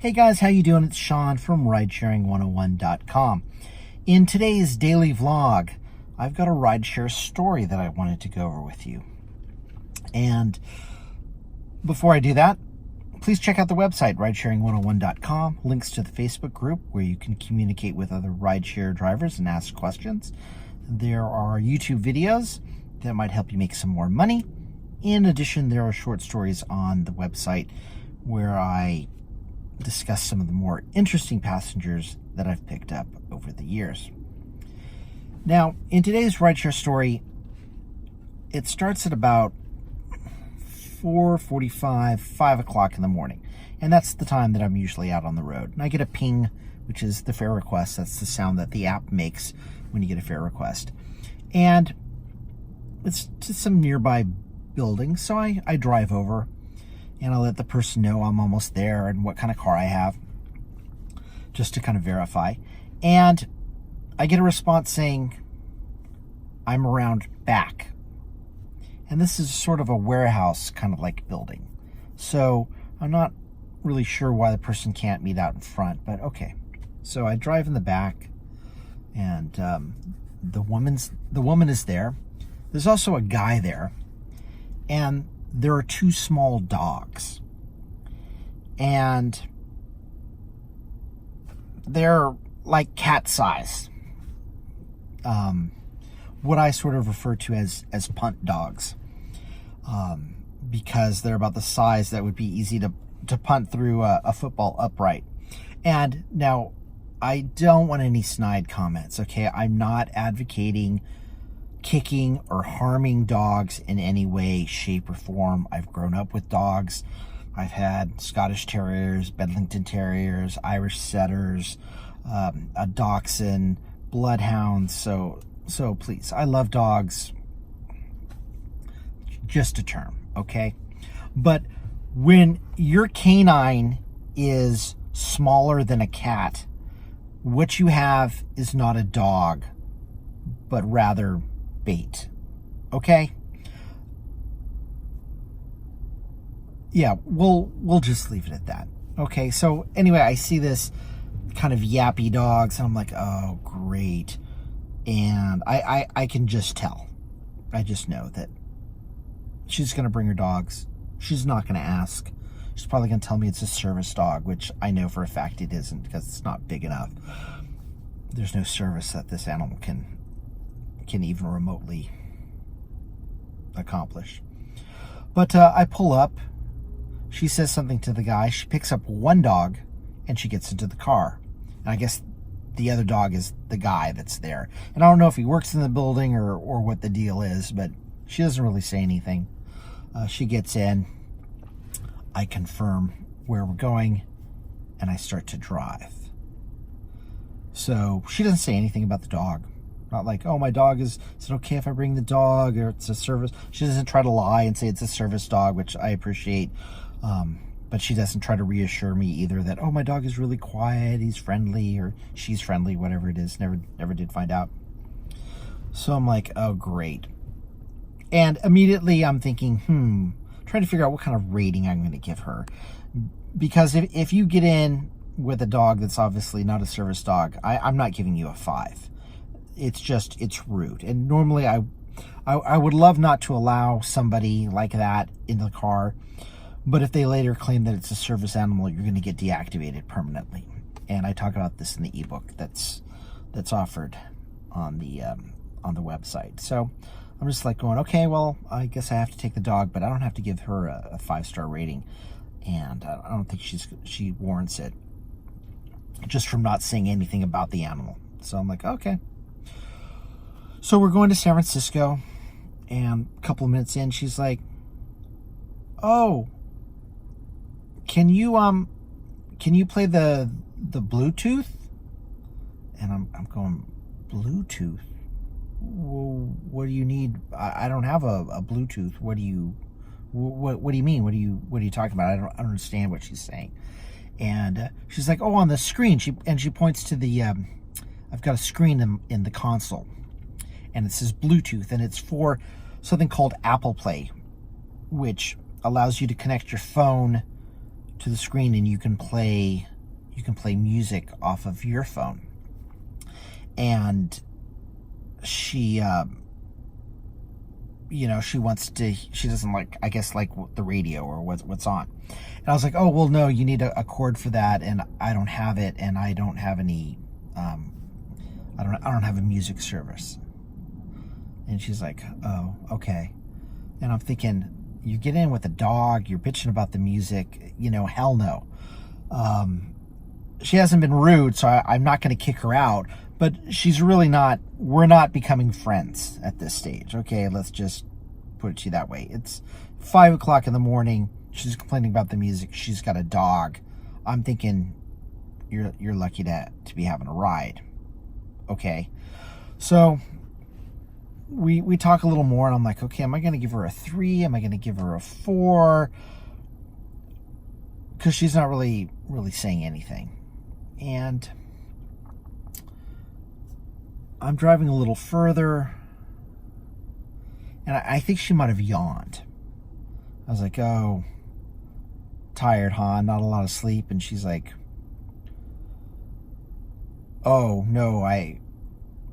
Hey guys, how you doing? It's Sean from Ridesharing101.com. In today's daily vlog, I've got a rideshare story that I wanted to go over with you. And before I do that, please check out the website, Ridesharing101.com. Links to the Facebook group where you can communicate with other rideshare drivers and ask questions. There are YouTube videos that might help you make some more money. In addition, there are short stories on the website where I discuss some of the more interesting passengers that I've picked up over the years. Now, in today's rideshare story, it starts at about 4:45, 5 o'clock in the morning. And that's the time that I'm usually out on the road. And I get a ping, which is the fare request. That's the sound that the app makes when you get a fare request. And it's to some nearby building, so I drive over and I let the person know I'm almost there and what kind of car I have, just to kind of verify. And I get a response saying, I'm around back. And this is sort of a warehouse kind of like building. So I'm not really sure why the person can't meet out in front, but okay. So I drive in the back, and the woman is there. There's also a guy there, and there are two small dogs, and they're like cat size. What I sort of refer to as punt dogs, because they're about the size that would be easy to punt through a football upright. And now, I don't want any snide comments, okay? I'm not advocating kicking or harming dogs in any way, shape, or form. I've grown up with dogs. I've had Scottish Terriers, Bedlington Terriers, Irish Setters, a Dachshund, Bloodhounds. So please, I love dogs. Just a term, okay? But when your canine is smaller than a cat, what you have is not a dog, but rather bait, okay? Yeah, we'll just leave it at that. Okay, so anyway, I see this kind of yappy dogs, and I'm like, oh, great. And I can just tell. I just know that she's going to bring her dogs. She's not going to ask. She's probably going to tell me it's a service dog, which I know for a fact it isn't, because it's not big enough. There's no service that this animal can even remotely accomplish. But I pull up. She says something to the guy. She picks up one dog, and she gets into the car. And I guess the other dog is the guy that's there. And I don't know if he works in the building or what the deal is, but she doesn't really say anything. She gets in. I confirm where we're going, and I start to drive. So she doesn't say anything about the dog. Not like, oh, my dog is it okay if I bring the dog, or it's a service? She doesn't try to lie and say it's a service dog, which I appreciate. But she doesn't try to reassure me either that, oh, my dog is really quiet, he's friendly, or she's friendly, whatever it is. Never did find out. So I'm like, oh, great. And immediately I'm thinking, trying to figure out what kind of rating I'm going to give her. Because if you get in with a dog that's obviously not a service dog, I'm not giving you a 5. It's rude. And normally I would love not to allow somebody like that in the car, but if they later claim that it's a service animal, you're going to get deactivated permanently. And I talk about this in the ebook that's offered on the website. So I'm just like going, okay, well, I guess I have to take the dog, but I don't have to give her a 5-star rating, and I don't think she warrants it just from not saying anything about the animal. So I'm like, okay. So we're going to San Francisco, and a couple of minutes in, she's like, oh, can you play the Bluetooth? And I'm going, Bluetooth? Well, what do you need? I don't have a Bluetooth. What do you mean? What are you talking about? I don't understand what she's saying. And she's like, oh, on the screen. She points to the I've got a screen in the console, and it says Bluetooth, and it's for something called Apple Play, which allows you to connect your phone to the screen, and you can play you can play music off of your phone. And she, she doesn't like, I guess, like the radio or what's on. And I was like, oh, well, no, you need a cord for that. And I don't have it. And I don't have any, I don't have a music service. And she's like, oh, okay. And I'm thinking, you get in with a dog, you're bitching about the music, hell no. She hasn't been rude, so I'm not going to kick her out, but she's really not, we're not becoming friends at this stage. Okay, let's just put it to you that way. It's 5 o'clock in the morning. She's complaining about the music. She's got a dog. I'm thinking, you're lucky to be having a ride. Okay. So we talk a little more, and I'm like, okay, am I going to give her a 3? Am I going to give her a 4? Because she's not really saying anything. And I'm driving a little further, and I think she might have yawned. I was like, oh, tired, huh? Not a lot of sleep. And she's like, oh, no, I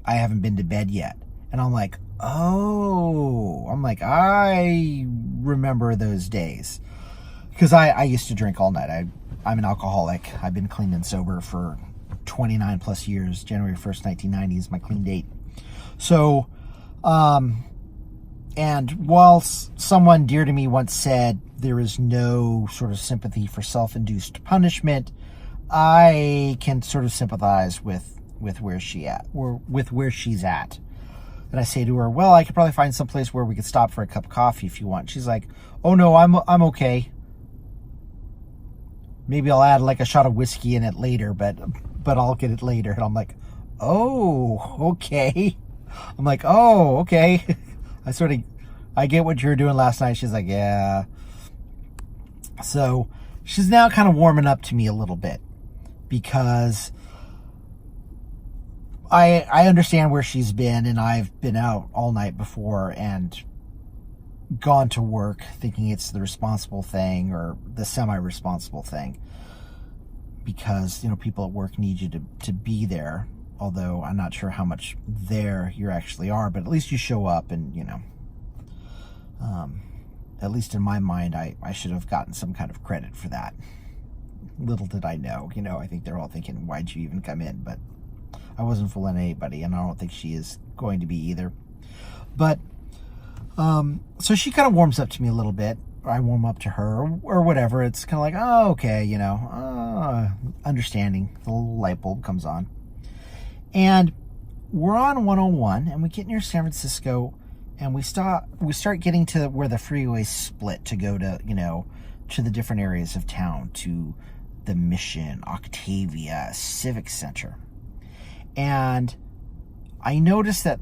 haven't been to bed yet. And I'm like, oh, I remember those days. Because I used to drink all night. I'm an alcoholic. I've been clean and sober for 29 plus years. January 1st, 1990 is my clean date. So, and while someone dear to me once said there is no sort of sympathy for self-induced punishment, I can sort of sympathize with where she's at. And I say to her, well, I could probably find some place where we could stop for a cup of coffee if you want. She's like, oh no, I'm okay. Maybe I'll add like a shot of whiskey in it later, but I'll get it later. And I'm like, oh, okay. I'm like, oh, okay. I get what you were doing last night. She's like, yeah. So she's now kind of warming up to me a little bit, because I understand where she's been, and I've been out all night before and gone to work thinking it's the responsible thing or the semi-responsible thing, because people at work need you to be there, although I'm not sure how much there you actually are, but at least you show up. And at least in my mind, I should have gotten some kind of credit for that. Little did I know, I think they're all thinking, why'd you even come in? But I wasn't fooling anybody, and I don't think she is going to be either. But so she kind of warms up to me a little bit, or I warm up to her, or whatever. It's kind of like, oh, okay, understanding. The little light bulb comes on. And we're on 101, and we get near San Francisco, and we start getting to where the freeways split to go to, to the different areas of town, to the Mission, Octavia, Civic Center. And I noticed that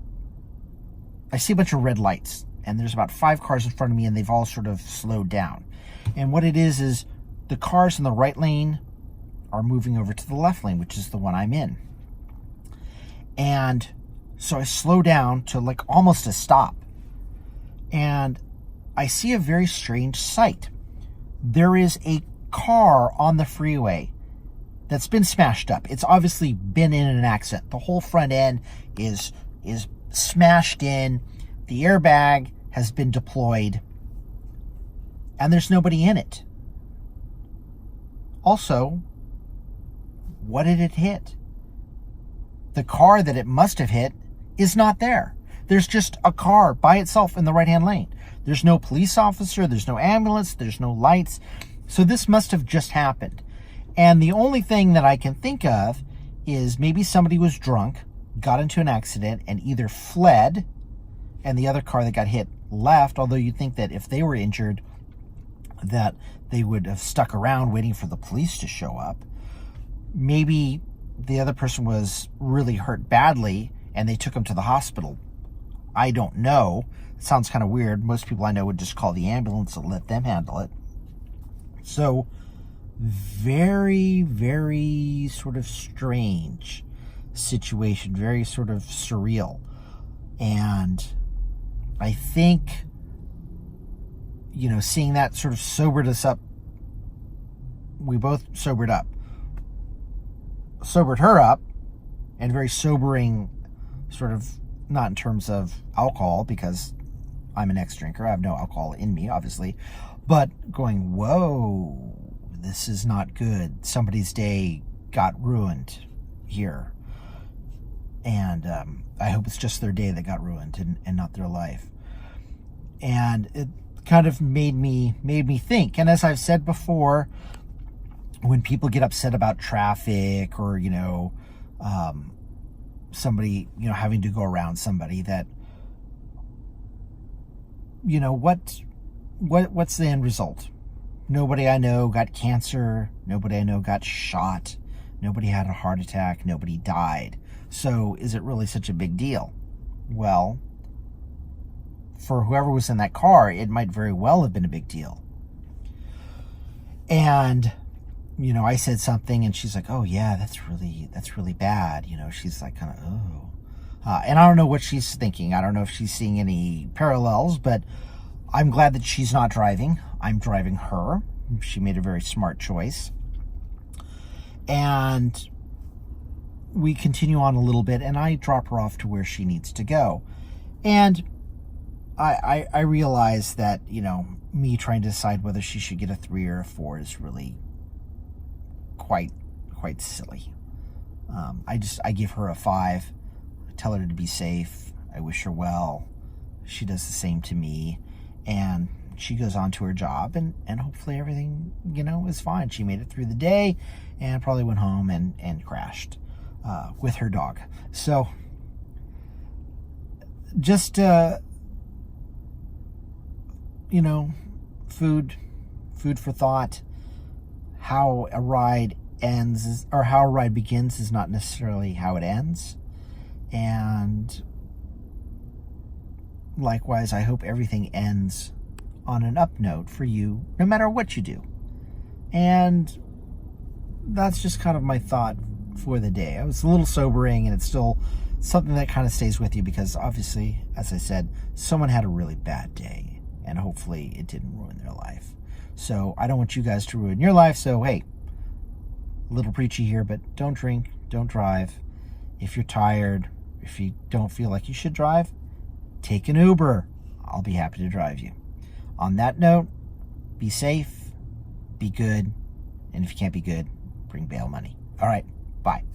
I see a bunch of red lights, and there's about 5 cars in front of me, and they've all sort of slowed down. And what it is the cars in the right lane are moving over to the left lane, which is the one I'm in. And so I slow down to like almost a stop. And I see a very strange sight. There is a car on the freeway that's been smashed up. It's obviously been in an accident. The whole front end is smashed in. The airbag has been deployed, and there's nobody in it. Also, what did it hit? The car that it must have hit is not there. There's just a car by itself in the right-hand lane. There's no police officer, there's no ambulance, there's no lights. So this must have just happened. And the only thing that I can think of is maybe somebody was drunk, got into an accident, and either fled, and the other car that got hit left, although you'd think that if they were injured, that they would have stuck around waiting for the police to show up. Maybe the other person was really hurt badly, and they took him to the hospital. I don't know. It sounds kind of weird. Most people I know would just call the ambulance and let them handle it. So, very, very sort of strange situation, very sort of surreal. And I think, seeing that sort of sobered us up. We both sobered up. sobered her up, and very sobering, sort of, not in terms of alcohol, because I'm an ex-drinker. I have no alcohol in me, obviously, but going, whoa, this is not good. Somebody's day got ruined here. And I hope it's just their day that got ruined and not their life. And it kind of made me think. And as I've said before, when people get upset about traffic or, somebody, having to go around somebody, that, what's the end result? Nobody I know got cancer. Nobody I know got shot. Nobody had a heart attack. Nobody died. So is it really such a big deal? Well, for whoever was in that car, it might very well have been a big deal. And, I said something and she's like, oh yeah, that's really bad. She's like kind of, oh. And I don't know what she's thinking. I don't know if she's seeing any parallels, but I'm glad that she's not driving. I'm driving her. She made a very smart choice. And we continue on a little bit, and I drop her off to where she needs to go. And I realize that, me trying to decide whether she should get a 3 or a 4 is really quite silly. I give her a 5. I tell her to be safe. I wish her well. She does the same to me. And she goes on to her job, and hopefully everything, is fine. She made it through the day and probably went home and crashed with her dog. So just, food for thought. How a ride ends, or how a ride begins, is not necessarily how it ends. And likewise, I hope everything ends on an up note for you, no matter what you do. And that's just kind of my thought for the day. It was a little sobering, and it's still something that kind of stays with you because obviously, as I said, someone had a really bad day, and hopefully it didn't ruin their life. So I don't want you guys to ruin your life. So hey, a little preachy here, but don't drink, don't drive. If you're tired, if you don't feel like you should drive, take an Uber. I'll be happy to drive you. On that note, be safe, be good, and if you can't be good, bring bail money. All right, bye.